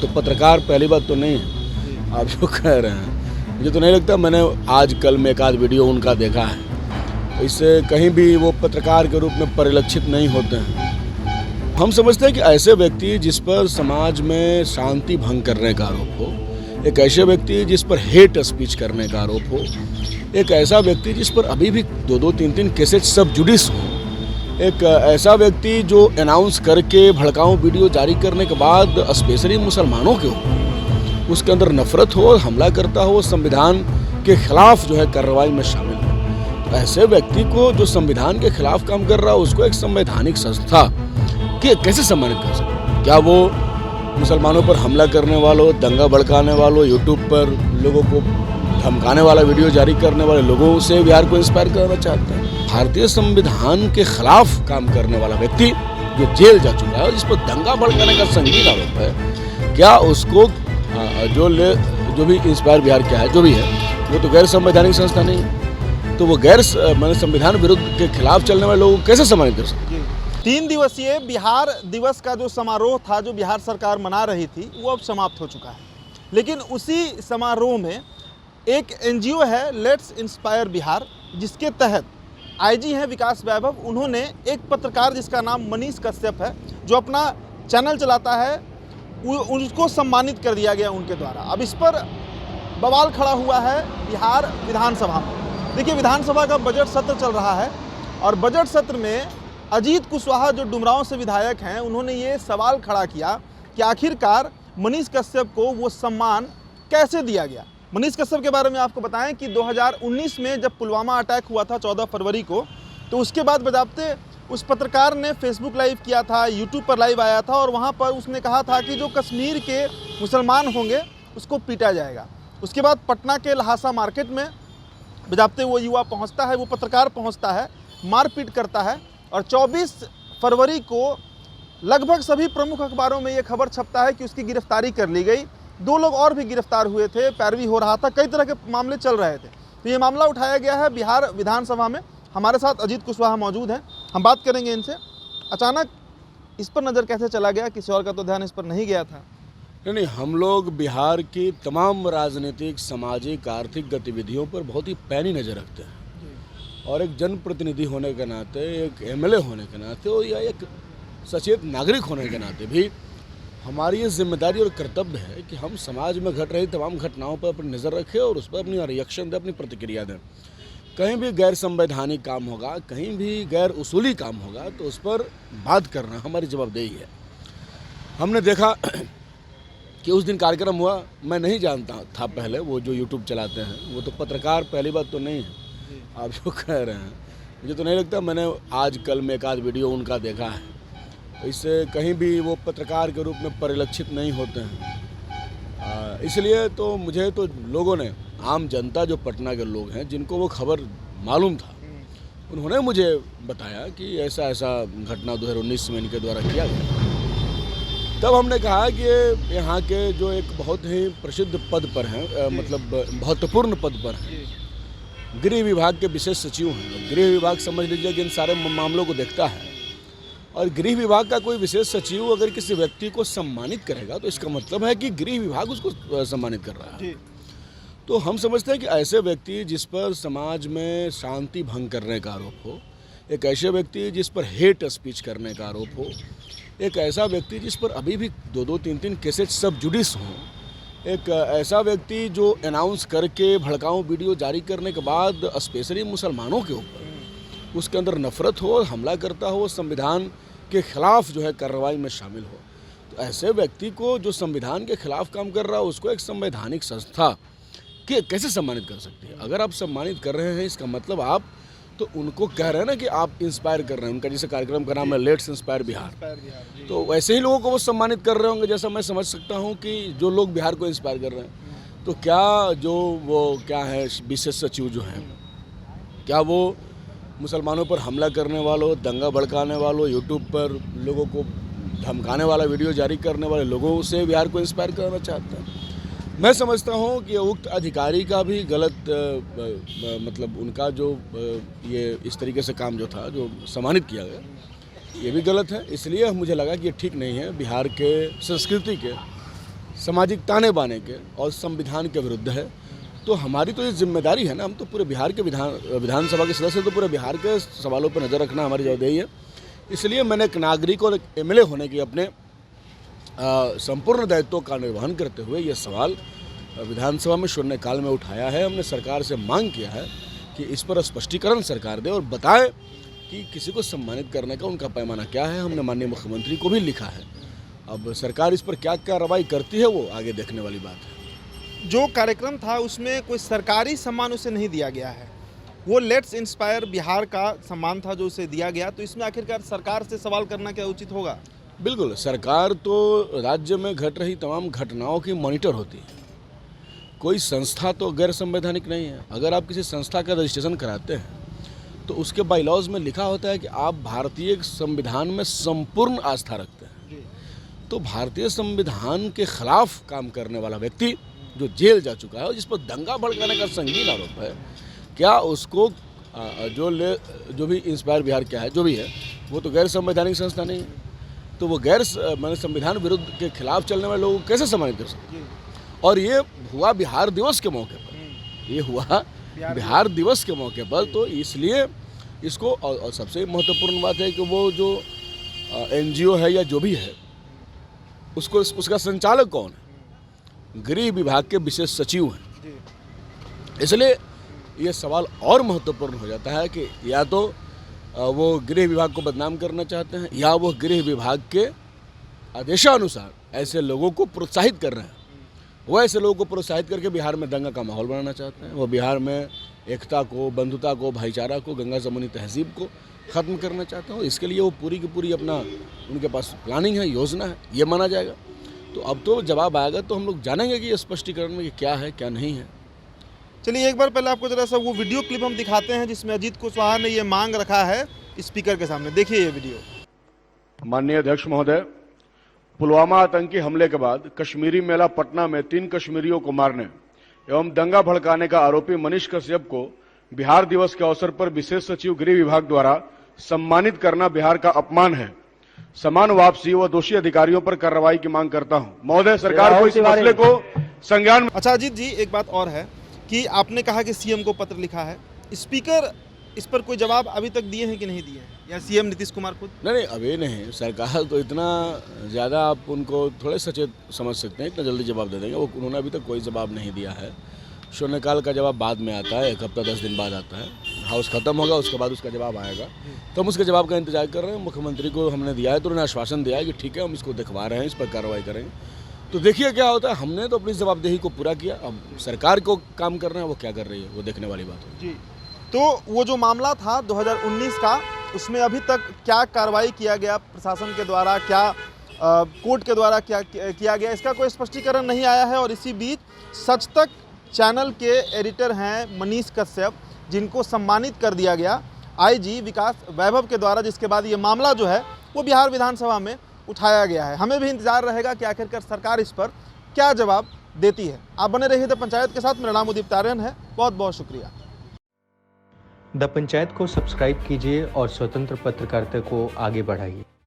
तो पत्रकार पहली बात तो नहीं है आप जो कह रहे हैं। मुझे तो नहीं लगता, मैंने आज कल में एक आध वीडियो उनका देखा है, इससे कहीं भी वो पत्रकार के रूप में परिलक्षित नहीं होते हैं। हम समझते हैं कि ऐसे व्यक्ति जिस पर समाज में शांति भंग करने का आरोप हो, एक ऐसे व्यक्ति जिस पर हेट स्पीच करने का आरोप हो, एक ऐसा व्यक्ति जिस पर अभी भी 2-2, 3-3 केसेज सब जुडिस हो, एक ऐसा व्यक्ति जो अनाउंस करके भड़काऊ वीडियो जारी करने के बाद स्पेशली मुसलमानों के हो, उसके अंदर नफरत हो और हमला करता हो, संविधान के खिलाफ जो है कार्रवाई में शामिल हो, तो ऐसे व्यक्ति को जो संविधान के खिलाफ काम कर रहा है उसको एक संवैधानिक संस्था कि कैसे सम्मानित कर सकते? क्या वो मुसलमानों पर हमला करने वालों, दंगा भड़काने वालों, यूट्यूब पर लोगों को धमकाने वाला वीडियो जारी करने वाले लोगों से बिहार को इंस्पायर करना चाहते हैं? भारतीय संविधान के खिलाफ काम करने वाला व्यक्ति जो जेल जा चुका है और जिस पर दंगा भड़काने का संगीन आरोप है, क्या उसको जो भी इंस्पायर बिहार क्या है, जो भी है, वो तो गैर संवैधानिक संस्था नहीं है, तो वो गैर संविधान विरुद्ध के खिलाफ चलने वाले लोगों को कैसे सम्मानित कर सकते? 3 दिवसीय बिहार दिवस का जो समारोह था, जो बिहार सरकार मना रही थी, वो अब समाप्त हो चुका है। लेकिन उसी समारोह में एक एनजीओ है लेट्स इंस्पायर बिहार, जिसके तहत आईजी हैं विकास वैभव, उन्होंने एक पत्रकार जिसका नाम मनीष कश्यप है, जो अपना चैनल चलाता है, उसको सम्मानित कर दिया गया उनके द्वारा। अब इस पर बवाल खड़ा हुआ है बिहार विधानसभा में। देखिए, विधानसभा का बजट सत्र चल रहा है और बजट सत्र में अजीत कुशवाहा जो डुमरांव से विधायक हैं, उन्होंने ये सवाल खड़ा किया कि आखिरकार मनीष कश्यप को वो सम्मान कैसे दिया गया। मनीष कश्यप के बारे में आपको बताएं कि 2019 में जब पुलवामा अटैक हुआ था 14 फरवरी को, तो उसके बाद बजाबते उस पत्रकार ने फेसबुक लाइव किया था, यूट्यूब पर लाइव आया था और वहाँ पर उसने कहा था कि जो कश्मीर के मुसलमान होंगे उसको पीटा जाएगा। उसके बाद पटना के लहासा मार्केट में बजाबते वो युवा पहुँचता है, वो पत्रकार पहुँचता है, मारपीट करता है और 24 फरवरी को लगभग सभी प्रमुख अखबारों में ये खबर छपता है कि उसकी गिरफ्तारी कर ली गई। 2 लोग और भी गिरफ्तार हुए थे, पैरवी हो रहा था, कई तरह के मामले चल रहे थे। तो ये मामला उठाया गया है बिहार विधानसभा में। हमारे साथ अजीत कुशवाहा मौजूद हैं, हम बात करेंगे इनसे। अचानक इस पर नज़र कैसे चला गया? किसी और का तो ध्यान इस पर नहीं गया था। नहीं, हम लोग बिहार की तमाम राजनीतिक, सामाजिक, आर्थिक गतिविधियों पर बहुत ही पैनी नज़र रखते हैं और एक जनप्रतिनिधि होने के नाते, एक एमएलए होने के नाते और या एक सचेत नागरिक होने के नाते भी हमारी ये जिम्मेदारी और कर्तव्य है कि हम समाज में घट रही तमाम घटनाओं पर अपनी नज़र रखें और उस पर अपनी रिएक्शन दें, अपनी प्रतिक्रिया दें। कहीं भी गैर संवैधानिक काम होगा, कहीं भी गैर उसूली काम होगा, तो उस पर बात करना हमारी जवाबदेही है। हमने देखा कि उस दिन कार्यक्रम हुआ, मैं नहीं जानता था पहले, वो जो यूट्यूब चलाते हैं वो तो पत्रकार पहली बात तो नहीं है आप जो कह रहे हैं। मुझे तो नहीं लगता, मैंने आज कल में एक आध वीडियो उनका देखा है, इससे कहीं भी वो पत्रकार के रूप में परिलक्षित नहीं होते हैं। इसलिए तो मुझे तो लोगों ने, आम जनता जो पटना के लोग हैं जिनको वो खबर मालूम था, उन्होंने मुझे बताया कि ऐसा ऐसा घटना 2019 में इनके द्वारा किया गया। तब हमने कहा कि यहाँ के जो एक बहुत ही प्रसिद्ध पद पर हैं, मतलब महत्वपूर्ण पद पर हैं, गृह विभाग के विशेष सचिव हैं। गृह विभाग समझ लीजिए कि इन सारे मामलों को देखता है और गृह विभाग का कोई विशेष सचिव अगर किसी व्यक्ति को सम्मानित करेगा तो इसका मतलब है कि गृह विभाग उसको सम्मानित कर रहा है। तो हम समझते हैं कि ऐसे व्यक्ति जिस पर समाज में शांति भंग करने का आरोप हो, एक ऐसे व्यक्ति जिस पर हेट स्पीच करने का आरोप हो, एक ऐसा व्यक्ति जिस पर अभी भी 2-2, 3-3 केसेज सब जुडिस हों, एक ऐसा व्यक्ति जो अनाउंस करके भड़काऊ वीडियो जारी करने के बाद स्पेशली मुसलमानों के ऊपर उसके अंदर नफरत हो और हमला करता हो, संविधान के खिलाफ जो है कार्रवाई में शामिल हो, तो ऐसे व्यक्ति को जो संविधान के खिलाफ काम कर रहा है उसको एक संवैधानिक संस्था कि कैसे सम्मानित कर सकती है? अगर आप सम्मानित कर रहे हैं इसका मतलब आप तो उनको कह रहे हैं ना कि आप इंस्पायर कर रहे हैं। उनका जैसे कार्यक्रम का नाम है लेट्स इंस्पायर बिहार, तो वैसे ही लोगों को वो सम्मानित कर रहे होंगे। जैसा मैं समझ सकता हूँ कि जो लोग बिहार को इंस्पायर कर रहे हैं, तो क्या जो वो क्या है विशेष सचिव जो हैं, क्या वो मुसलमानों पर हमला करने वालों, दंगा भड़काने वालों, यूट्यूब पर लोगों को धमकाने वाला वीडियो जारी करने वाले लोगों से बिहार को इंस्पायर करना चाहते हैं? मैं समझता हूँ कि उक्त अधिकारी का भी गलत मतलब उनका जो ये इस तरीके से काम जो था, जो सम्मानित किया गया, ये भी गलत है। इसलिए मुझे लगा कि ये ठीक नहीं है। बिहार के संस्कृति के सामाजिक ताने बाने के और संविधान के विरुद्ध है। तो हमारी तो ये जिम्मेदारी है ना, हम तो पूरे बिहार के विधानसभा के सदस्य, तो पूरे बिहार के सवालों पर नज़र रखना हमारी जवाबदेही है। इसलिए मैंने एक नागरिक और एक एमएलए होने के अपने संपूर्ण दायित्वों का निर्वहन करते हुए ये सवाल विधानसभा में शून्यकाल में उठाया है। हमने सरकार से मांग किया है कि इस पर स्पष्टीकरण सरकार दे और बताए कि किसी को सम्मानित करने का उनका पैमाना क्या है। हमने माननीय मुख्यमंत्री को भी लिखा है। अब सरकार इस पर क्या कार्रवाई करती है वो आगे देखने वाली बात है। जो कार्यक्रम था उसमें कोई सरकारी सम्मान उसे नहीं दिया गया है, वो लेट्स इंस्पायर बिहार का सम्मान था जो उसे दिया गया। तो इसमें आखिरकार सरकार से सवाल करना क्या उचित होगा? बिल्कुल, सरकार तो राज्य में घट रही तमाम घटनाओं की मॉनिटर होती है। कोई संस्था तो गैर संवैधानिक नहीं है। अगर आप किसी संस्था का रजिस्ट्रेशन कराते हैं तो उसके बाईलॉज में लिखा होता है कि आप भारतीय संविधान में संपूर्ण आस्था रखते हैं। तो भारतीय संविधान के खिलाफ काम करने वाला व्यक्ति जो जेल जा चुका है और जिस पर दंगा भड़काने का संगीन आरोप है, क्या उसको जो भी इंस्पायर बिहार क्या है, जो भी है, वो तो गैर संवैधानिक संस्था नहीं है। तो वो मैंने संविधान विरुद्ध के खिलाफ चलने वाले लोगों को कैसे सम्मानित कर सकते हैं? और ये हुआ बिहार दिवस के मौके पर, ये हुआ बिहार दिवस के मौके पर। तो इसलिए इसको और सबसे महत्वपूर्ण बात है कि वो जो एनजीओ है या जो भी है उसका संचालक कौन है? गृह विभाग के विशेष सचिव हैं। इसलिए ये सवाल और महत्वपूर्ण हो जाता है कि या तो वो गृह विभाग को बदनाम करना चाहते हैं या वो गृह विभाग के आदेशानुसार ऐसे लोगों को प्रोत्साहित कर रहे हैं। वो ऐसे लोगों को प्रोत्साहित करके बिहार में दंगा का माहौल बनाना चाहते हैं। वो बिहार में एकता को, बंधुता को, भाईचारा को, गंगा जमुनी तहजीब को ख़त्म करना चाहते हैं। और इसके लिए वो पूरी की पूरी अपना उनके पास प्लानिंग है, योजना है, ये माना जाएगा। तो अब तो जवाब आएगा तो हम लोग जानेंगे कि ये स्पष्टीकरण में क्या है क्या नहीं है। चलिए एक बार पहले आपको जरा सा वो वीडियो क्लिप हम दिखाते हैं जिसमें अजीत कुशवाहा ने ये मांग रखा है स्पीकर के सामने। देखिए ये वीडियो। माननीय अध्यक्ष महोदय, पुलवामा आतंकी हमले के बाद कश्मीरी मेला पटना में 3 कश्मीरियों को मारने एवं दंगा भड़काने का आरोपी मनीष कश्यप को बिहार दिवस के अवसर पर विशेष सचिव गृह विभाग द्वारा सम्मानित करना बिहार का अपमान है। समान वापसी व दोषी अधिकारियों पर कार्रवाई की मांग करता हूं। महोदय, सरकार को इस मसले को संज्ञान। अच्छा अजीत जी, एक बात और है कि आपने कहा कि सीएम को पत्र लिखा है, स्पीकर इस पर कोई जवाब अभी तक दिए हैं कि नहीं दिए हैं, या सीएम नीतीश कुमार खुद? नहीं, अभी नहीं। सरकार तो इतना ज़्यादा आप उनको थोड़े सचेत समझ सकते हैं, इतना जल्दी जवाब दे देंगे। वो उन्होंने अभी तक कोई जवाब नहीं दिया है। शून्यकाल का जवाब बाद में आता है, 1 हफ्ता 10 दिन बाद आता है। हाउस खत्म होगा उसके बाद उसका जवाब आएगा। तो हम उसके जवाब का इंतजार कर रहे हैं। मुख्यमंत्री को हमने दिया है तो उन्होंने आश्वासन दिया है कि ठीक है हम इसको दिखवा रहे हैं, इस पर कार्रवाई करेंगे। तो देखिए क्या होता है। हमने तो अपनी जवाबदेही को पूरा किया, अब सरकार को काम करना है, वो क्या कर रही है वो देखने वाली बात है। जी, तो वो जो मामला था 2019 का, उसमें अभी तक क्या कार्रवाई किया गया प्रशासन के द्वारा, क्या कोर्ट के द्वारा क्या किया गया, इसका कोई स्पष्टीकरण नहीं आया है। और इसी बीच सच तक चैनल के एडिटर हैं मनीष कश्यप, जिनको सम्मानित कर दिया गया आईजी विकास वैभव के द्वारा, जिसके बाद ये मामला जो है वो बिहार विधानसभा में उठाया गया है। हमें भी इंतजार रहेगा कि आखिरकार सरकार इस पर क्या जवाब देती है। आप बने रहिए द पंचायत के साथ। मेरा नाम उदीप तारियन है। बहुत बहुत शुक्रिया। द पंचायत को सब्सक्राइब कीजिए और स्वतंत्र पत्रकारिता को आगे बढ़ाइए।